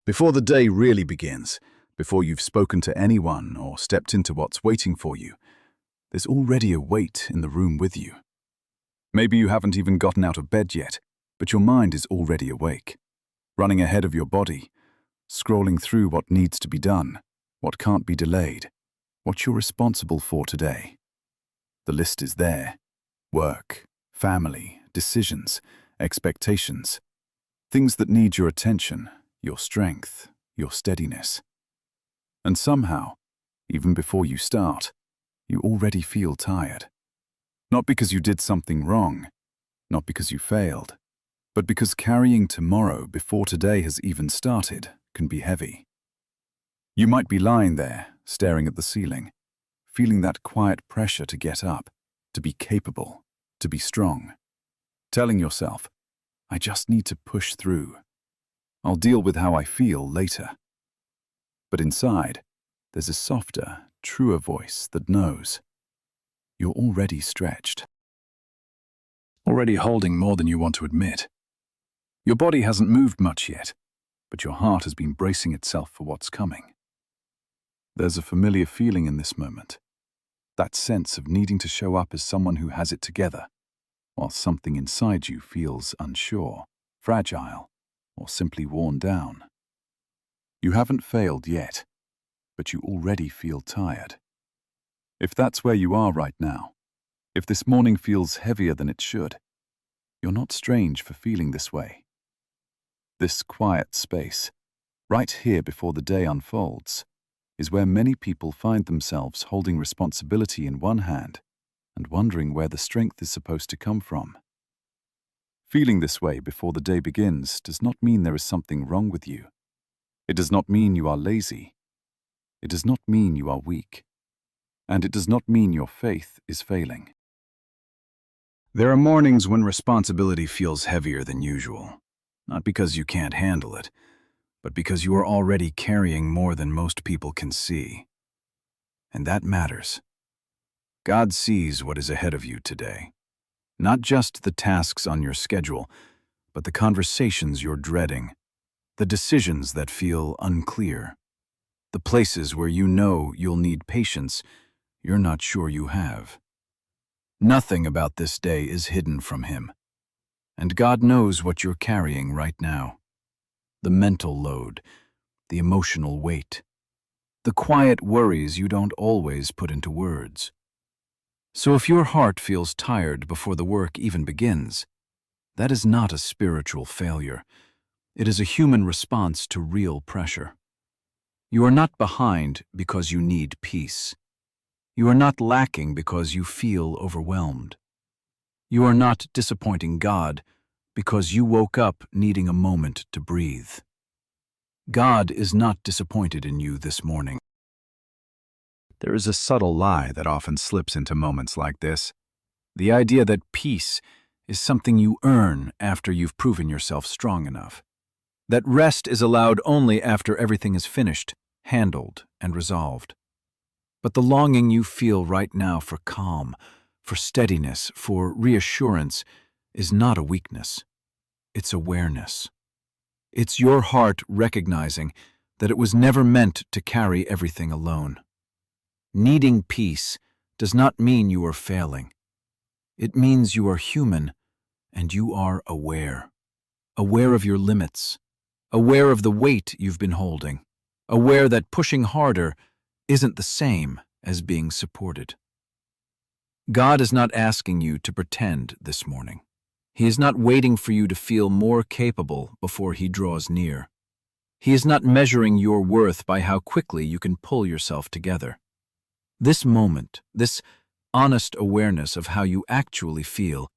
Before the day really begins, before you've spoken to anyone or stepped into what's waiting for you, there's already a weight in the room with you. Maybe you haven't even gotten out of bed yet, but your mind is already awake, running ahead of your body, scrolling through what needs to be done, what can't be delayed, what you're responsible for today. The list is there. Work, family, decisions, expectations, things that need your attention, your strength, your steadiness. And somehow, even before you start, you already feel tired. Not because you did something wrong, not because you failed, but because carrying tomorrow before today has even started can be heavy. You might be lying there, staring at the ceiling, feeling that quiet pressure to get up, to be capable, to be strong, telling yourself, I just need to push through. I'll deal with how I feel later. But inside, there's a softer, truer voice that knows you're already stretched. Already holding more than you want to admit. Your body hasn't moved much yet, but your heart has been bracing itself for what's coming. There's a familiar feeling in this moment, that sense of needing to show up as someone who has it together, while something inside you feels unsure, fragile, or simply worn down. You haven't failed yet, but you already feel tired. If that's where you are right now, if this morning feels heavier than it should, you're not strange for feeling this way. This quiet space, right here before the day unfolds, is where many people find themselves holding responsibility in one hand and wondering where the strength is supposed to come from. Feeling this way before the day begins does not mean there is something wrong with you. It does not mean you are lazy. It does not mean you are weak. And it does not mean your faith is failing. There are mornings when responsibility feels heavier than usual, not because you can't handle it, but because you are already carrying more than most people can see. And that matters. God sees what is ahead of you today. Not just the tasks on your schedule, but the conversations you're dreading, the decisions that feel unclear, the places where you know you'll need patience you're not sure you have. Nothing about this day is hidden from Him, and God knows what you're carrying right now. The mental load, the emotional weight, the quiet worries you don't always put into words. So if your heart feels tired before the work even begins, that is not a spiritual failure. It is a human response to real pressure. You are not behind because you need peace. You are not lacking because you feel overwhelmed. You are not disappointing God because you woke up needing a moment to breathe. God is not disappointed in you this morning. There is a subtle lie that often slips into moments like this. The idea that peace is something you earn after you've proven yourself strong enough. That rest is allowed only after everything is finished, handled, and resolved. But the longing you feel right now for calm, for steadiness, for reassurance, is not a weakness. It's awareness. It's your heart recognizing that it was never meant to carry everything alone. Needing peace does not mean you are failing. It means you are human and you are aware. Aware of your limits. Aware of the weight you've been holding. Aware that pushing harder isn't the same as being supported. God is not asking you to pretend this morning. He is not waiting for you to feel more capable before He draws near. He is not measuring your worth by how quickly you can pull yourself together. This moment, this honest awareness of how you actually feel,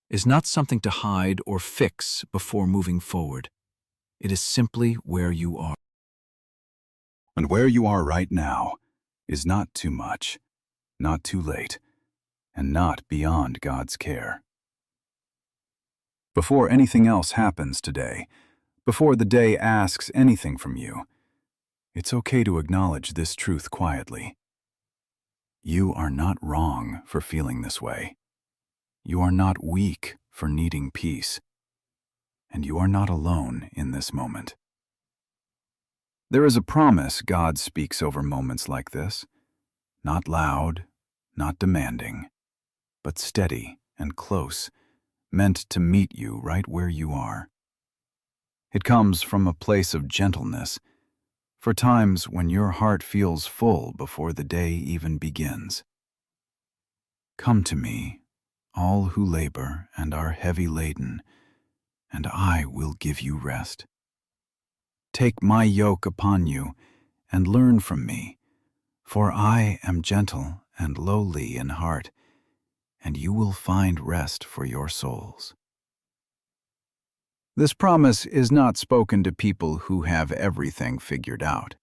is not something to hide or fix before moving forward. It is simply where you are. And where you are right now is not too much, not too late, and not beyond God's care. Before anything else happens today, before the day asks anything from you, it's okay to acknowledge this truth quietly. You are not wrong for feeling this way. You are not weak for needing peace. And you are not alone in this moment. There is a promise God speaks over moments like this. Not loud, not demanding, but steady and close, meant to meet you right where you are. It comes from a place of gentleness, for times when your heart feels full before the day even begins. Come to me, all who labor and are heavy laden, and I will give you rest. Take my yoke upon you and learn from me, for I am gentle and lowly in heart, and you will find rest for your souls. This promise is not spoken to people who have everything figured out.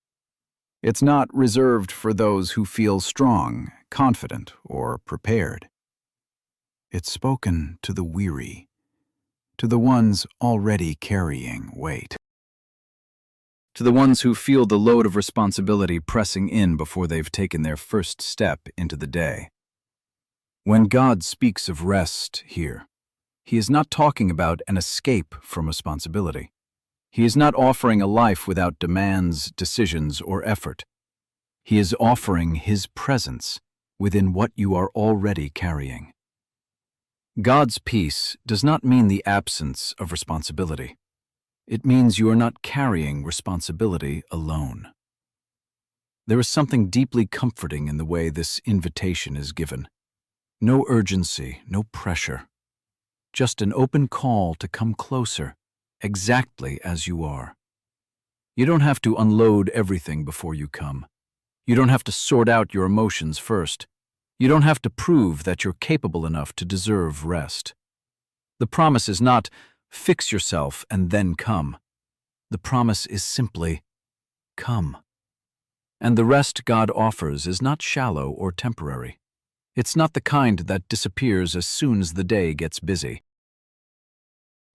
It's not reserved for those who feel strong, confident, or prepared. It's spoken to the weary, to the ones already carrying weight, to the ones who feel the load of responsibility pressing in before they've taken their first step into the day. When God speaks of rest here, He is not talking about an escape from responsibility. He is not offering a life without demands, decisions, or effort. He is offering His presence within what you are already carrying. God's peace does not mean the absence of responsibility. It means you are not carrying responsibility alone. There is something deeply comforting in the way this invitation is given. No urgency, no pressure. Just an open call to come closer, exactly as you are. You don't have to unload everything before you come. You don't have to sort out your emotions first. You don't have to prove that you're capable enough to deserve rest. The promise is not, fix yourself and then come. The promise is simply, come. And the rest God offers is not shallow or temporary. It's not the kind that disappears as soon as the day gets busy.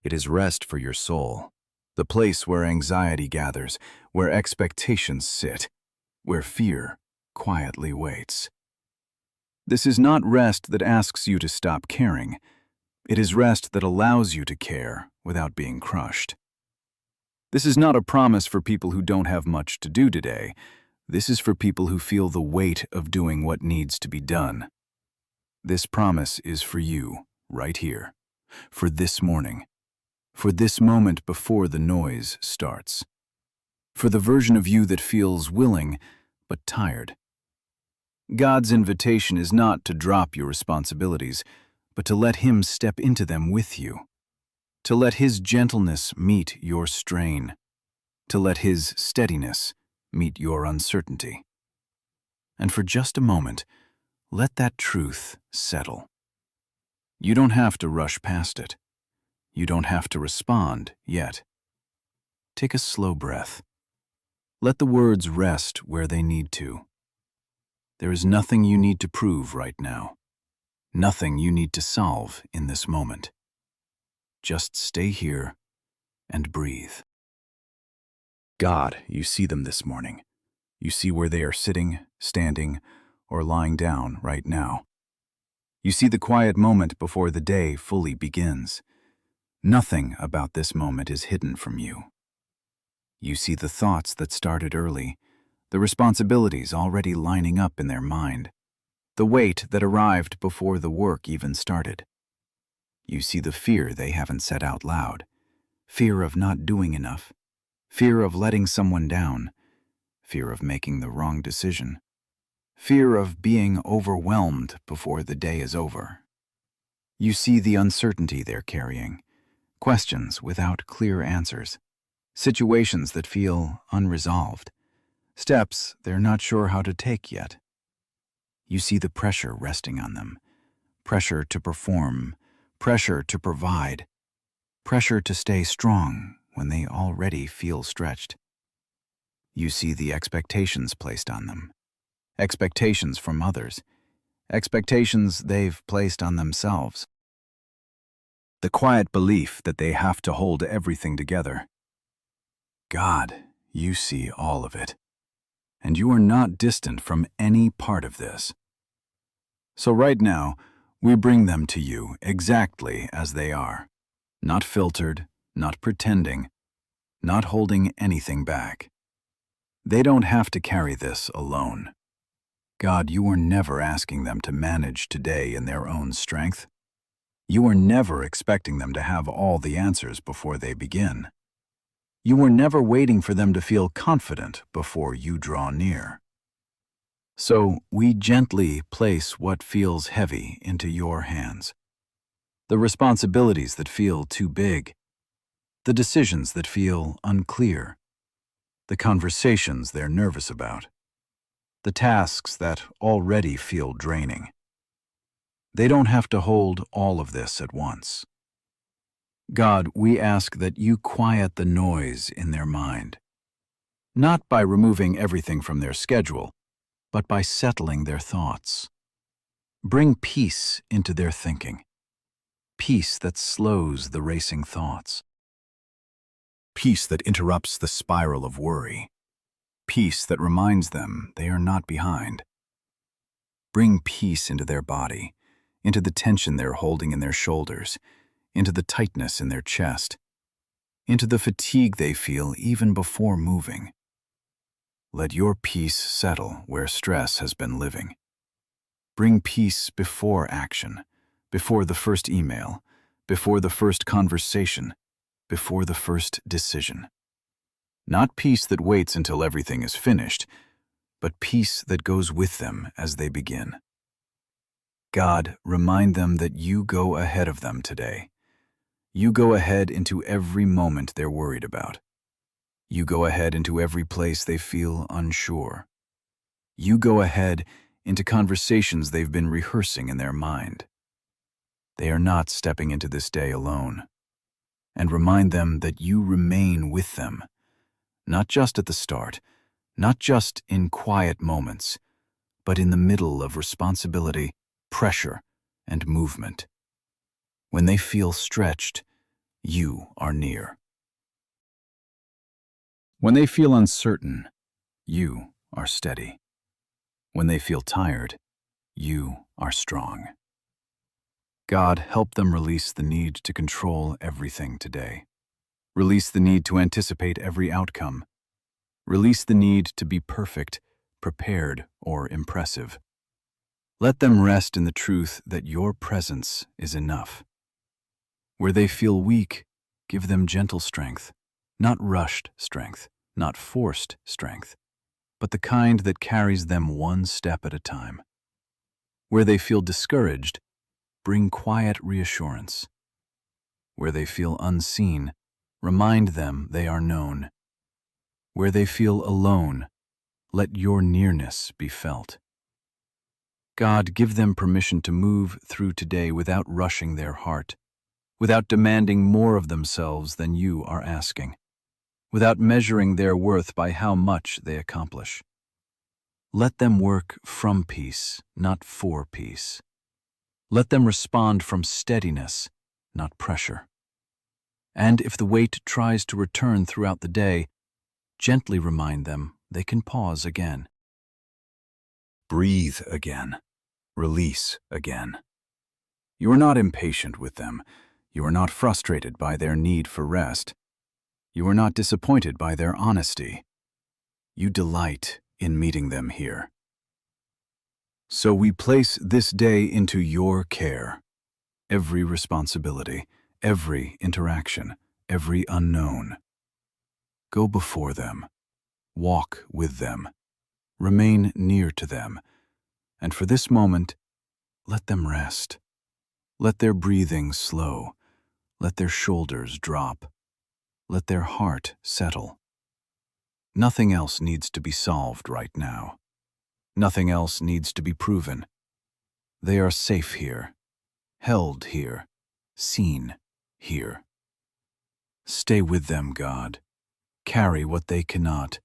It is rest for your soul, the place where anxiety gathers, where expectations sit, where fear quietly waits. This is not rest that asks you to stop caring. It is rest that allows you to care without being crushed. This is not a promise for people who don't have much to do today. This is for people who feel the weight of doing what needs to be done. This promise is for you, right here, for this morning, for this moment before the noise starts, for the version of you that feels willing but tired. God's invitation is not to drop your responsibilities, but to let Him step into them with you, to let His gentleness meet your strain, to let His steadiness meet your uncertainty. And for just a moment, let that truth settle. You don't have to rush past it. You don't have to respond yet. Take a slow breath. Let the words rest where they need to. There is nothing you need to prove right now. Nothing you need to solve in this moment. Just stay here and breathe. God, you see them this morning. You see where they are sitting, standing, or lying down right now. You see the quiet moment before the day fully begins. Nothing about this moment is hidden from you. You see the thoughts that started early, the responsibilities already lining up in their mind, the weight that arrived before the work even started. You see the fear they haven't said out loud, fear of not doing enough, fear of letting someone down, fear of making the wrong decision, fear of being overwhelmed before the day is over. You see the uncertainty they're carrying, questions without clear answers, situations that feel unresolved, steps they're not sure how to take yet. You see the pressure resting on them, pressure to perform, pressure to provide, pressure to stay strong when they already feel stretched. You see the expectations placed on them, expectations from others, expectations they've placed on themselves. The quiet belief that they have to hold everything together. God, you see all of it, and you are not distant from any part of this. So right now, we bring them to you exactly as they are, not filtered, not pretending, not holding anything back. They don't have to carry this alone. God, you are never asking them to manage today in their own strength. You are never expecting them to have all the answers before they begin. You are never waiting for them to feel confident before you draw near. So we gently place what feels heavy into your hands. The responsibilities that feel too big, the decisions that feel unclear, the conversations they're nervous about, the tasks that already feel draining. They don't have to hold all of this at once. God, we ask that you quiet the noise in their mind, not by removing everything from their schedule, but by settling their thoughts. Bring peace into their thinking, peace that slows the racing thoughts, peace that interrupts the spiral of worry, peace that reminds them they are not behind. Bring peace into their body, into the tension they're holding in their shoulders, into the tightness in their chest, into the fatigue they feel even before moving. Let your peace settle where stress has been living. Bring peace before action, before the first email, before the first conversation, before the first decision. Not peace that waits until everything is finished, but peace that goes with them as they begin. God, remind them that you go ahead of them today. You go ahead into every moment they're worried about. You go ahead into every place they feel unsure. You go ahead into conversations they've been rehearsing in their mind. They are not stepping into this day alone. And remind them that you remain with them, not just at the start, not just in quiet moments, but in the middle of responsibility, pressure, and movement. When they feel stretched, you are near. When they feel uncertain, you are steady. When they feel tired, you are strong. God, help them release the need to control everything today. Release the need to anticipate every outcome. Release the need to be perfect, prepared, or impressive. Let them rest in the truth that your presence is enough. Where they feel weak, give them gentle strength, not rushed strength, not forced strength, but the kind that carries them one step at a time. Where they feel discouraged, bring quiet reassurance. Where they feel unseen, remind them they are known. Where they feel alone, let your nearness be felt. God, give them permission to move through today without rushing their heart, without demanding more of themselves than you are asking, without measuring their worth by how much they accomplish. Let them work from peace, not for peace. Let them respond from steadiness, not pressure. And if the weight tries to return throughout the day, gently remind them they can pause again. Breathe again. Release again. You are not impatient with them. You are not frustrated by their need for rest. You are not disappointed by their honesty. You delight in meeting them here. So we place this day into your care. Every responsibility, every interaction, every unknown. Go before them. Walk with them. Remain near to them. And for this moment, let them rest. Let their breathing slow. Let their shoulders drop. Let their heart settle. Nothing else needs to be solved right now. Nothing else needs to be proven. They are safe here, held here, seen here. Stay with them, God. Carry what they cannot,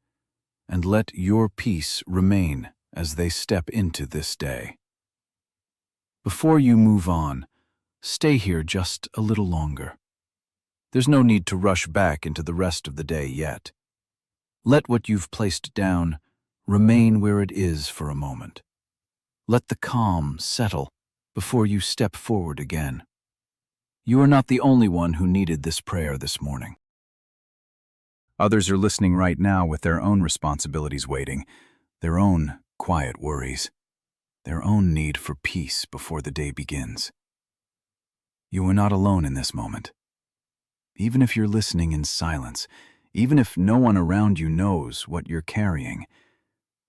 and let your peace remain as they step into this day. Before you move on, stay here just a little longer. There's no need to rush back into the rest of the day yet. Let what you've placed down remain where it is for a moment. Let the calm settle before you step forward again. You are not the only one who needed this prayer this morning. Others are listening right now with their own responsibilities waiting, their own quiet worries, their own need for peace before the day begins. You are not alone in this moment. Even if you're listening in silence, even if no one around you knows what you're carrying,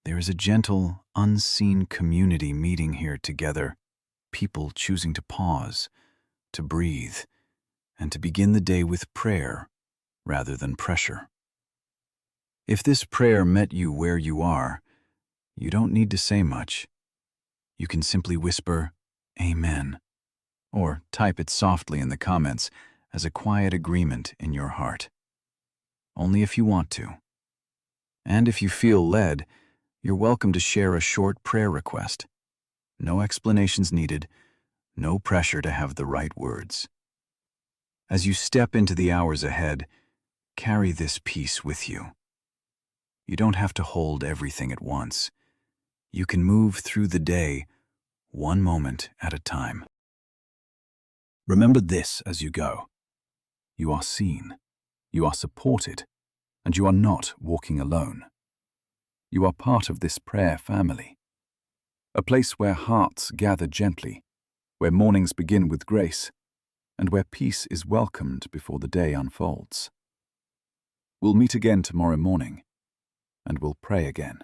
there is a gentle, unseen community meeting here together, people choosing to pause, to breathe, and to begin the day with prayer rather than pressure. If this prayer met you where you are, you don't need to say much. You can simply whisper, "Amen," or type it softly in the comments as a quiet agreement in your heart. Only if you want to. And if you feel led, you're welcome to share a short prayer request. No explanations needed, no pressure to have the right words. As you step into the hours ahead, carry this peace with you. You don't have to hold everything at once. You can move through the day, one moment at a time. Remember this as you go. You are seen, you are supported, and you are not walking alone. You are part of this prayer family, a place where hearts gather gently, where mornings begin with grace, and where peace is welcomed before the day unfolds. We'll meet again tomorrow morning, and we'll pray again.